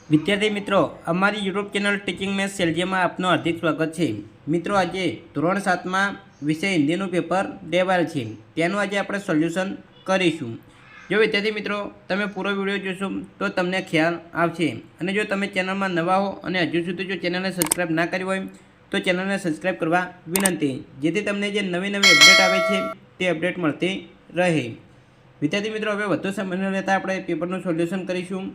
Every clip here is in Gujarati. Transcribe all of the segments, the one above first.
વિદ્યાર્થી મિત્રો, અમારી યુટ્યુબ ચેનલ ટીચિંગ મેથ્સ સેલજીમાં આપનું હાર્દિક સ્વાગત છે। મિત્રો, આજે ધોરણ 7માં વિષય હિન્દીનું પેપર લેવાયેલ છે, તેનું આજે આપણે સોલ્યુશન કરીશું। જો વિદ્યાર્થી મિત્રો તમે પૂરો વિડીયો જોશો તો તમને ખ્યાલ આવશે। અને જો તમે ચેનલમાં નવા હો અને હજુ સુધી જો ચેનલને સબસ્ક્રાઈબ ના કરી હોય તો ચેનલને સબસ્ક્રાઈબ કરવા વિનંતી, જેથી તમને જે નવી નવી અપડેટ આવે છે તે અપડેટ મળતી રહે। વિદ્યાર્થી મિત્રો, હવે વધુ સમય ન લેતા આપણે પેપરનું સોલ્યુશન કરીશું।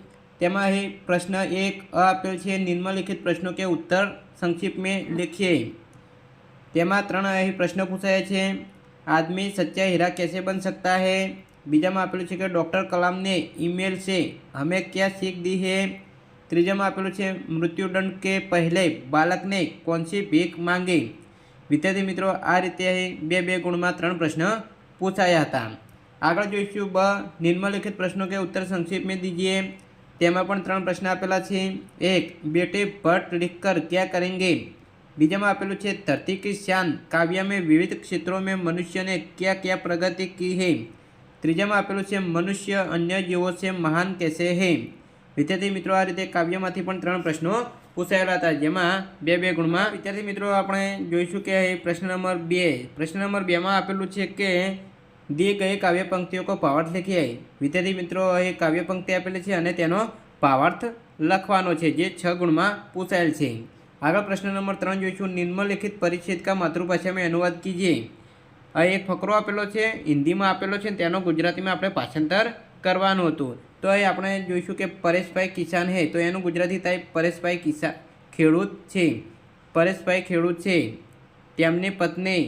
તેમાં અહીં प्रश्न 1 આપેલ છે, निम्नलिखित प्रश्नों के उत्तर संक्षिप्त में लिखिए। તેમાં 3 અહીં પ્રશ્નો પૂછાયા છે। आदमी सच्चा हीरा कैसे बन सकता है। બીજામાં આપેલું છે કે ડૉક્ટર કલામ ने ईमेल से हमें क्या सीख दी है। ત્રીજામાં આપેલું છે मृत्युदंड के पहले बालक ने कौन सी भीख मांगी। વિદ્યાર્થી મિત્રો, આ રીતે અહીં 2 ગુણમાં 3 પ્રશ્ન પૂછાયા હતા। આગળ જોઈશું બ, निम्नलिखित प्रश्नों के उत्तर संक्षिप्त में दीजिए। તેમાં પણ 3 પ્રશ્ન આપેલા છે। 1, बेटे भट्ट लिखकर क्या करेंगे। બીજામાં આપેલું છે धरती की शान काव्य में विविध क्षेत्रों में मनुष्य ने क्या क्या प्रगति की है। ત્રીજામાં આપેલું છે मनुष्य अन्य जीवों से महान कैसे है। વિદ્યાર્થી મિત્રો, આ રીતે કાવ્યમાંથી પણ 3 પ્રશ્નો પૂછાયેલા હતા, જેમાં 2 ગુણમાં। વિદ્યાર્થી મિત્રો, આપણે જોઈશું કે પ્રશ્ન નંબર 2। પ્રશ્ન નંબર 2માં આપેલું છે કે दी गई काव्य पंक्तियों को भावार्थ लिखिए। विद्यार्थी मित्रों, ये काव्य पंक्ति आपेली है અને તેનો ભાવાર્થ લખવાનો છે, જે 6 ગુણમાં પૂછાયેલ છે। આગળ પ્રશ્ન નંબર 3 જોઈશું, निम्नलिखित परिच्छेद का मातृभाषा में अनुवाद कीजिए। આ એક ફકરો આપેલો છે, હિન્દીમાં આપેલો છે, તેનો ગુજરાતીમાં આપણે ભાષાંતર કરવાનું હતું। તો અહીં આપણે જોઈશું કે પરેશભાઈ કિસાન હે, તો એનું ગુજરાતી થાય પરેશભાઈ કિસાન ખેડૂત છે। પરેશભાઈ ખેડૂત છે। તેમની પત્ની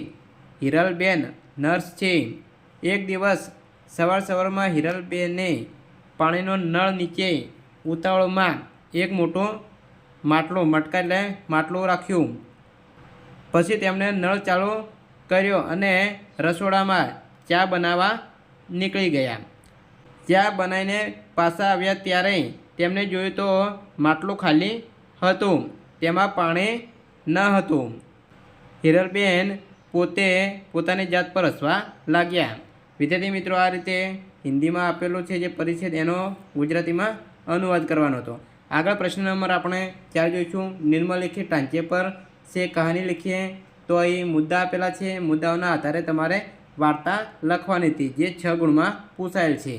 હિરલબેન નર્સ છે। એક દિવસ સવારમાં હિરલબેને પાણીનો નળ નીચે ઉતાવળમાં એક મોટો માટલું રાખ્યું। પછી તેમણે નળ ચાલુ કર્યો અને રસોડામાં ચા બનાવવા નીકળી ગયા। ચા બનાવીને પાછા આવ્યા ત્યારે તેમણે જોયું તો માટલું ખાલી હતું, તેમાં પાણી ન હતું। હિરલબેન પોતાની જાત પર હસવા લાગ્યા। વિદ્યાર્થી મિત્રો, આ રીતે હિન્દીમાં આપેલું છે જે પરિચ્છેદ, એનો ગુજરાતીમાં અનુવાદ કરવાનો હતો। આગળ પ્રશ્ન નંબર આપણે 4 જોઈશું, નિમ્નલિખિત ઢાંચે પર से कहानी लिखिए। તો અહીં મુદ્દા આપેલા છે, મુદ્દાઓના આધારે તમારે વાર્તા લખવાની હતી, જે 6 ગુણમાં પૂછાયેલ છે।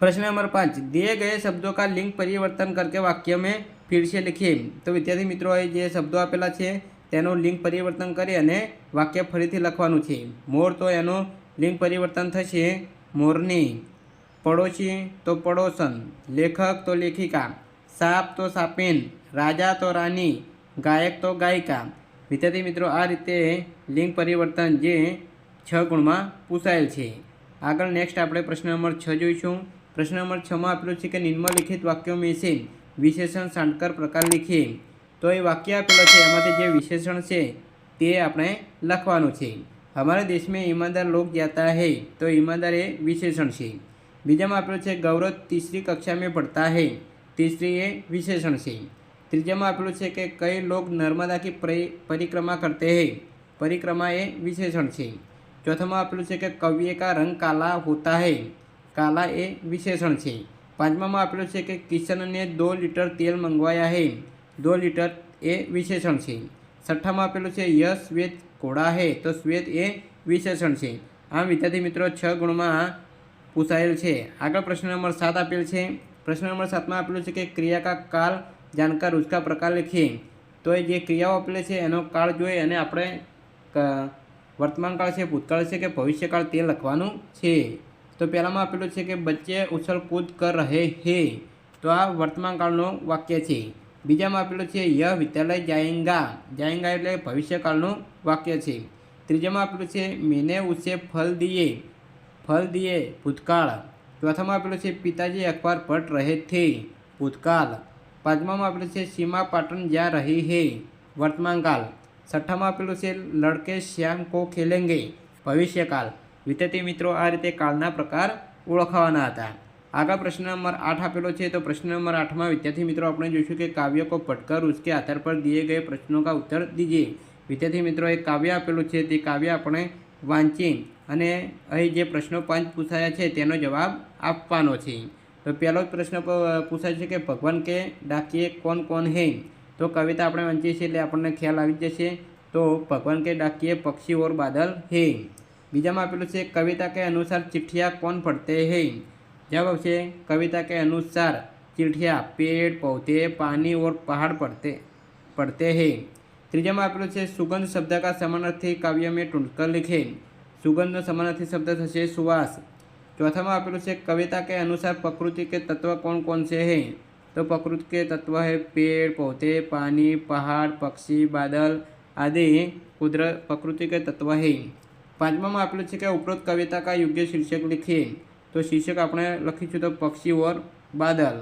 प्रश्न नंबर 5, दिए गए शब्दों का लिंग परिवर्तन करके वाक्य में फिर से लिखिए। तो विद्यार्थी मित्रों, જે શબ્દો આપેલા છે તેનું લિંગ પરિવર્તન કરી અને વાક્ય ફરીથી લખવાનું છે। મોર, તો એનું લિંગ પરિવર્તન થશે મોરની। પડોશી તો પડોશન। લેખક તો લેખિકા। સાપ તો સાપેન। રાજા તો રાની। ગાયક તો ગાયિકા। વિદ્યાર્થી મિત્રો, આ રીતે લિંગ પરિવર્તન જે 6 ગુણમાં પૂછાયેલ છે। આગળ નેક્સ્ટ આપણે પ્રશ્ન નંબર 6 જોઈશું। પ્રશ્ન નંબર 6માં આપેલું છે કે નિમ્નલિખિત વાક્યો में से विशेषण छांटकर प्रकार लिखिए। तो ये वाक्य આપેલો છે, એમાંથી જે વિશેષણ છે તે આપણે લખવાનું છે। हमारे देश में ईमानदार लोग जाता है, तो ईमानदार ये विशेषण છે। બીજામાં આપેલું છે गौरव तीसरी कक्षा में पढ़ता है, तीसरी ये विशेषण છે। ત્રીજામાં આપેલું છે કે कई लोग नर्मदा की परिक्रमा करते हैं, परिक्रमा ये विशेषण છે। ચોથામાં આપેલું છે કે कव्य का रंग काला होता है, काला ये विशेषण છે। પાંચમામાં આપેલું છે કે કિશન ने 2 लीटर तेल मंगवाया है, 2 लीटर ये विशेषण છે। છઠ્ઠામાં આપેલું છે यह श्वेत घोड़ा है, तो श्वेत ये विशेषण છે। આમ વિદ્યાર્થી મિત્રો 6 ગુણમાં પૂછાયેલ છે। આગળ પ્રશ્ન નંબર 7 આપેલ છે। પ્રશ્ન નંબર 7માં આપેલું છે કે ક્રિયા का काल जानकर उसका प्रकार लिखिए। તો એ જે ક્રિયાઓ આપેલી છે એનો કાળ જોઈ અને આપણે વર્તમાન કાળ છે, ભૂતકાળ છે કે ભવિષ્યકાળ તે લખવાનું છે। તો પહેલામાં આપેલું છે કે બચ્ચે ઉછલ કૂદ કર રહે હે, તો આ વર્તમાન કાળનું વાક્ય છે। બીજામાં આપેલું છે યહ વિદ્યાલય જાયેંગા, જાયેંગા એટલે ભવિષ્યકાળનું વાક્ય છે। ત્રીજામાં આપેલું છે મેને ઉસે ફલ દિए ભૂતકાળ। ચોથામાં આપેલું છે પિતાજી અખબાર પઢ રહે થે, ભૂતકાળ। પાંચમામાં આપેલું છે સીમા પાટણ जा रही है, વર્તમાન કાળ। છઠ્ઠામાં આપેલું છે લડકે શ્યામ કો ખેલેંગે, ભવિષ્યકાળ। વિદ્યાર્થી મિત્રો, આ રીતે કાળના પ્રકાર ઓળખવાના હતા। આગળ પ્રશ્ન નંબર 8 આપેલો છે। તો પ્રશ્ન નંબર 8માં વિદ્યાર્થી મિત્રો આપણે જોઈશું કે કાવ્ય को पढ़कर उसके आधार पर दिए गए प्रश्नों का उत्तर दीजिए। વિદ્યાર્થી મિત્રો, એક કાવ્ય આપેલું છે, તે કાવ્ય આપણે વાંચી અને અહીં જે પ્રશ્નો 5 પૂછાયા છે તેનો જવાબ આપવાનો છે। तो पहलो प्रश्न पूछाय छे कि भगवान के डाकिए कौन कौन है। तो कविता આપણે વાંચીએ છીએ એટલે આપણને ખ્યાલ આવી જશે। तो भगवान के डाकिए पक्षी और बादल है। बीजामां आपेલું છે कविता के अनुसार चिट्ठियाँ कौन पढ़ते हैं। जवाब है कविता के अनुसार चिट्ठियाँ पेड़ पौधे पानी और पहाड़ पढ़ते हैं। ત્રીજામાં આपेલું છે सुगंध शब्द का समानार्थी काव्य में ढूंढकर लिखे। सुगंधનો समानार्थी शब्द થશે सुवास। चौथाમાં आपेલું છે कविता के अनुसार प्रकृति के तत्व कौन कौन से हैं। तो प्रकृति के तत्व है पेड़ पौधे पानी पहाड़ पक्षी बादल आदि प्रकृति के तत्व है। पांचमाમાં आपेલું છે कि उपरोक्त कविता का योग्य शीर्षक लिखिए। तो शीर्षक આપણે લખીશું तो पक्षी और बादल।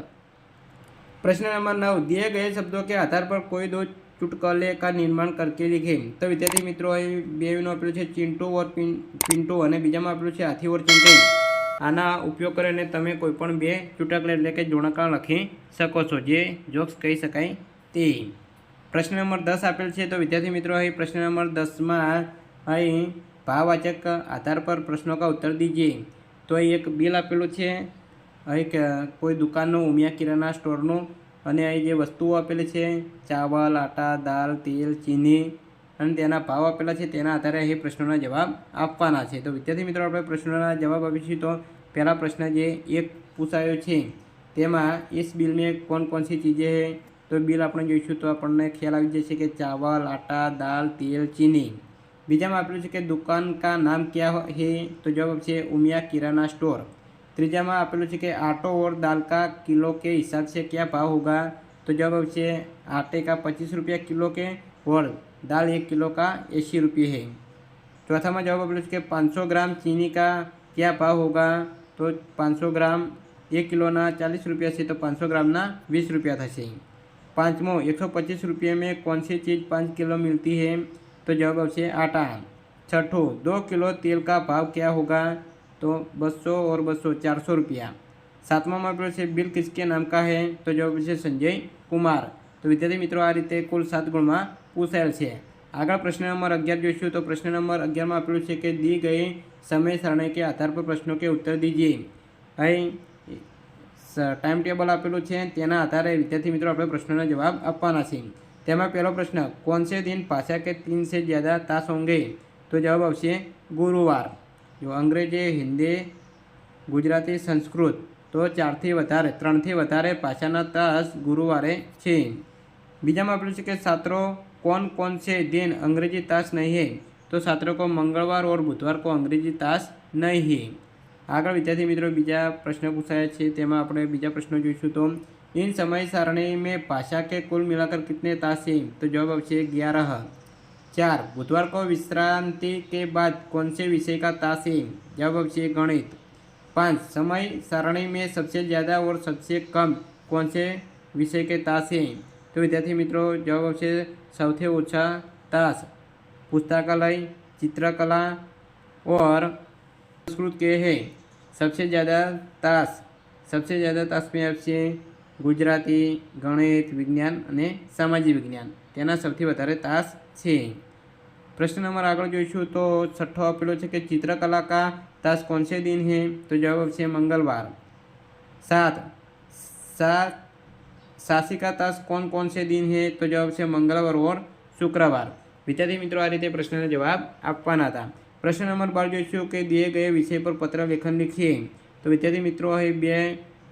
प्रश्न नंबर 9 दिए गए शब्दों के आधार पर कोई दो चुटकुले का निर्माण करके लिखे। तो विद्यार्थी मित्रों बेनो आपेલું છે चिंटू और पिंटू અને બીજામાં આपेલું છે हाथी और चिंटू। આના ઉપયોગ કરીને તમે કોઈપણ બે ચુટકલા એટલે કે જોડકા લખી શકો છો જે જોક્સ કહી શકાય તે। પ્રશ્ન નંબર 10 આપેલ છે। તો વિદ્યાર્થી મિત્રો અહીં પ્રશ્ન નંબર 10માં અહીં ભાવવાચક आधार पर प्रश्नों का उत्तर दीजिए। तो एक बिल आपेલું છે અહીં કોઈ દુકાનનું ઉમિયા કિરાના સ્ટોરનું અને અહીં જે વસ્તુઓ આપેલી છે ચાવલ આટા દાળ તેલ ચીની અને તેના ભાવ આપેલા છે તેના આધારે અહીં પ્રશ્નોના જવાબ આપવાના છે। તો વિદ્યાર્થી મિત્રો આપણે પ્રશ્નોના જવાબ આપીશું। तो पहला प्रश्न जे एक पूछायो છે તેમાં इस बिल में कौन कौन सी चीज़ें हैं। तो बिल આપણે જોઈશું તો આપણને ખ્યાલ આવી જશે કે ચાવલ આટા દાળ તેલ ચીની। બીજામાં આપેલું છે કે दुकान का नाम क्या है। तो जवाब છે उमिया किराना स्टोर। ત્રીજામાં આપેલું છે કે आटो और दाल का किलो के हिसाब से क्या भाव होगा। तो जवाब છે आटे का 25 रुपया किलो के और दाल 1 किलो का 80 रुपये है। चौथा में जवाब आपको कि 500 ग्राम चीनी का क्या भाव होगा। तो 500 ग्राम 1 किलो ना 40 रुपया से तो 500 ग्राम ना 20 रुपया थशे। पांचमो 125 रुपये में कौन सी चीज़ 5 किलो मिलती है। तो जवाब आपसे आटा। छठो 2 किलो तेल का भाव क्या होगा। तो 200 और 200 400 रुपया। सातमा में आपको बिल किसके नाम का है। तो जवाब है संजय कुमार। तो विद्यार्थी मित्रों आ रीते कुल 7 गुण में पूछाયેલ છે। આગળ પ્રશ્ન નંબર 11 જોઈશું। તો પ્રશ્ન નંબર 11 માં આપેલું છે કે दी गई समय सारणी के आधार पर प्रश्नों के उत्तर दीजिए। અહીં टाइम टेबल आपेલું છે તેના આધારે વિદ્યાર્થી મિત્રો આપણે પ્રશ્નોના જવાબ આપવાના છે। તેમાં પહેલો પ્રશ્ન कौन से दिन भाषा के 3 से ज़्यादा तास होंगे। तो जवाब આવશે ગુરુવાર। जो अंग्रेजी हिंदी गुजराती संस्कृत तो 4 થી વધારે 3 થી વધારે ભાષાના તાસ ગુરુવારે છે। बीजा में आपको कि छात्रों कौन कौन से दिन अंग्रेजी ताश नहीं है। तो छात्रों को मंगलवार और बुधवार को अंग्रेजी ताश नहीं है। आगे विद्यार्थी मित्रों बीजा प्रश्न पूछाया है तेमा आपणे बीजा प्रश्न जोईशुं। तो इन समय सारणी में भाषा के कुल मिलाकर कितने ताश हैं। तो जवाब आवशे 11। 4 बुधवार को विश्रांति के बाद कौन से विषय का ताश है। जवाब आवशे गणित। 5 समय सारणी में सबसे ज़्यादा और सबसे कम कौन से विषय के ताश हैं। तो विद्यार्थी मित्रों जवाब आवशे सौथी ओछा तास पुस्तकालय चित्रकला और संस्कृत के हैं। सबसे ज़्यादा तास में आवशे गुजराती गणित विज्ञान और सामाजिक विज्ञान तेना सौथी वधारे तास छे। प्रश्न नंबर आगे जोईशुं। तो छठो आपेलो छे कि चित्रकला का तास कौन से दिन है। तो जवाब आवशे मंगलवार। 7 सासी का तास कौन कौन से दिन है। तो जवाब से मंगलवार और शुक्रवार। विद्यार्थी मित्रों आ रीते प्रश्न जवाब आपवाना था। प्रश्न नंबर 12 जोईशुं कि दिए गए विषय पर पत्र लेखन लिखिए। तो विद्यार्थी मित्रों અહીં બે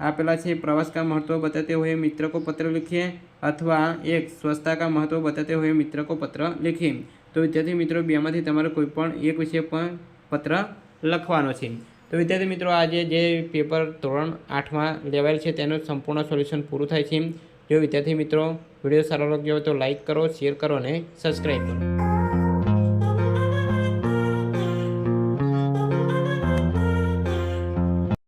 આપેલા છે प्रवास का महत्व बताते हुए मित्र को पत्र लिखिए अथवा एक स्वच्छता का महत्व बताते हुए मित्र को पत्र लिखिए। तो विद्यार्थी मित्रों बेमांथी तमारे कोईपण एक विषय पर पत्र लखवानो छे। तो विद्यार्थी मित्रों आज जे पेपर धोरण 8 में लेवायेल छे तेनुं संपूर्ण सोल्यूशन पूरुं थाय छे। जो विद्यार्थी मित्रों वीडियो सारो लाग्यो हो तो लाइक करो शेर करो और सब्सक्राइब करो।